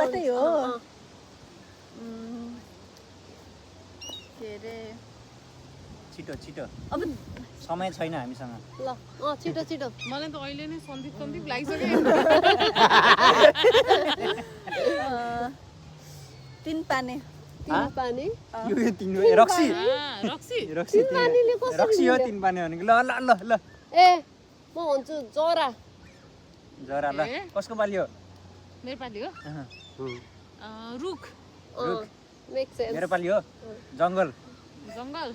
बाटै हो के रे छिटो छिटो अब समय छैन हामीसँग ल छिटो छिटो मलाई त अहिले नै सन्दीप लागिसक्यो तीन पाने तीन पानी यो तीन रक्सी रक्सी रक्सी पानीले कसरी रक्सी हो तीन पानी भनेको ल ल ल ल ए म भन्छु जरा जरा ल कसको पाली हो मेरो पाली हो रुख मेक सेन्स मेरो पाली हो जङ्गल जङ्गल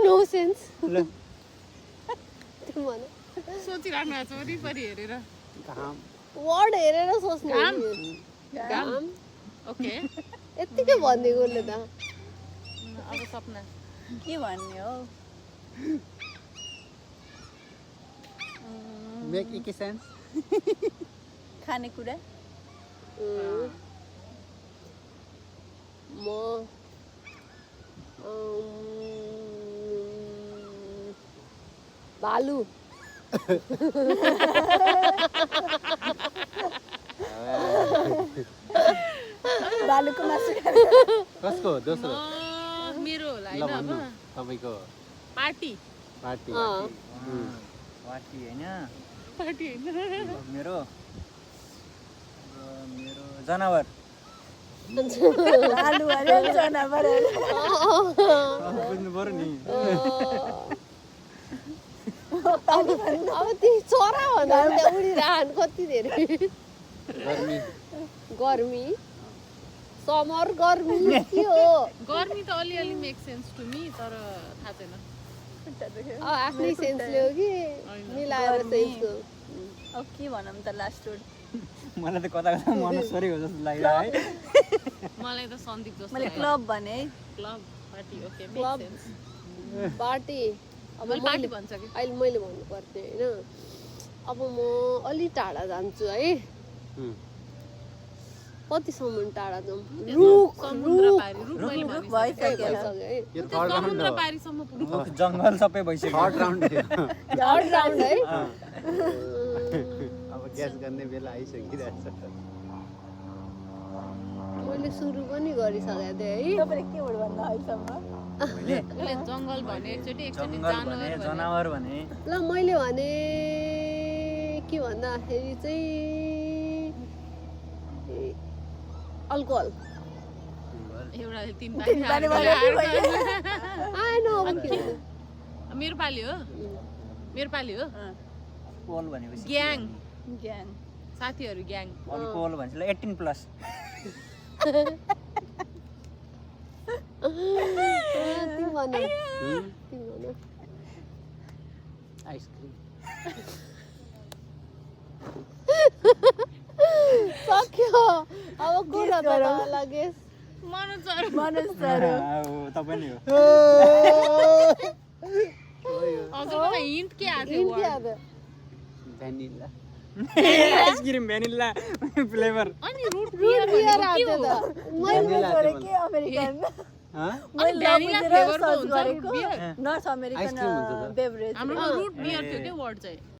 नो सेन्स ल तिमी भन सोचिराख्नु भएको छ वरिपरि हेरेर वर्ड हेरेर सोच्नु घाम घाम ओके यत्तिकै भनिदिएको उसले त अब सपना के भन्ने हो मेक इके सेन्स खानेकुरा म भालु बालुको मासु कसको दोस्रो मेरो होला ल होइन अब भन्नु तपाईको पार्टी पार्टी वाटी हैन पार्टी होइन मेरो मेरो जनावर आलु अरे जनावर बुझ्नु पर्यो नि अब तिमी चरा भन्दा त्यहाँ उडिरहनु कति धेरै गर्मी गर्मी समर गर्मी के हो गर्मी त अलिअलि मेक सेन्स टु मी तर थाहा छैन आफ्नै सेन्सले हो कि मिलाएर सेन्सको अब के भनौँ त लास्ट वर्ड मलाई त कता कता मनस्वरै हो जस्तो लागिरहेको है मलाई त सन्दीप जस्तो मैले क्लब भने है club party okay club make sense party अब मैले पार्टी भन्छ कि अहिले मैले भन्नुपर्ने होइन अब म अलि टाढा जान्छु है कतिसम्म टाढा जाउँ रुख समुद्र पारी रुख मैले रुख भनिसकेँ भइसक्यो भइसक्यो है यो थर्ड राउन्ड समुद्र हो पारीसम्म पुग्नु रुख जङ्गल सबै भइसक्यो थर्ड राउन्ड हो थर्ड राउन्ड है अब ग्यास गर्ने बेला आइसकिरहेछ मैले सुरु पनि गरिसकेको थिएँ है तपाईँले के वर्ड भन्नु अहिलेसम्म मैले उसले जङ्गल भने एकचोटि जङ्गल भने जनावर भने ल मैले भने के भन्दाखेरि चाहिँ अल्कोहल एउटाले तीन तीन पानी पानी आएन अब के भन्नु? मेरो पाली हो मेरो पाली हो कोल भनेपछि ग्याङ ज्ञान साथीहरू ग्याङ अल्कोहल भनेपछि 18 प्लस तिमी भन तिमी भन आइसक्रिम सक्यो अब को र त लाग्यो मनोज मनोज सर हो तपाईँ नै हो हजुर हिन्ट के आएको थियो इन्डिया word? त भ्यानिला आइसक्रिम भ्यानिला फ्लेभर अनि रुट बियर बियर आएको भनेको थियो के त हो मैले भ्यानिला छोरे त्यो के अमेरिकन अनि भ्यानिला फ्लेभरको हुन्छ root beer North American ice cream हुन्छ त। बेभरेज हाम्रोमा रुट बियर थियो के वर्ड चाहिँ